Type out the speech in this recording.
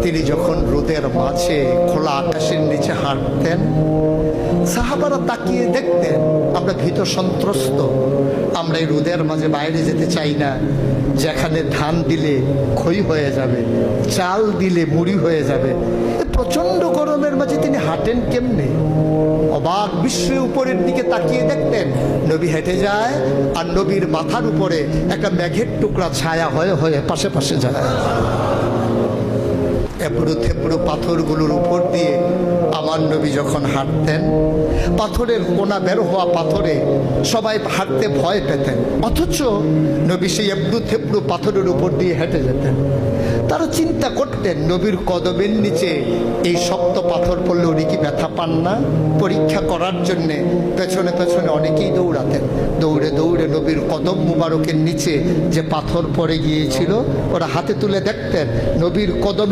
তিনি যখন রোদের মাঝে খোলা আকাশের নিচে হাঁটতেন, সাহাবারা তাকিয়ে দেখতেন আমরা ভীত সন্ত্রস্ত, আমরা এই রোদের মাঝে বাইরে যেতে চাই না, যেখানে ধান দিলে খই হয়ে যাবে, চাল দিলে মুড়ি হয়ে যাবে। প্রচন্ড গরমের মাঝে তিনি হাঁটেন কেমনে? অবাক বিস্ময়ে উপরের দিকে তাকিয়ে দেখতেন নবী হেঁটে যায়, আর নবীর মাথার উপরে একটা মেঘের টুকরা ছায়া হয়ে হয়ে পাশে পাশে যায়। এবড়ো থেবড়ো পাথরগুলোর উপর দিয়ে আমার নবী যখন হাঁটতেন, পাথরের কোনা বের হওয়া পাথরে সবাই হাঁটতে ভয় পেতেন, অথচ নবী সেই এবড়ো থেবড়ো পাথরের উপর দিয়ে হেঁটে যেতেন। তারা চিন্তা করতেন নবীর কদমের নিচে এই শক্ত পাথর পড়লে উনি কি ব্যথা পান না? পরীক্ষা করার জন্যে পেছনে পেছনে অনেকেই দৌড়াতেন। দৌড়ে দৌড়ে নবীর কদম মুবারকের নিচে যে পাথর পড়ে গিয়েছিল ওরা হাতে তুলে দেখতেন নবীর কদমের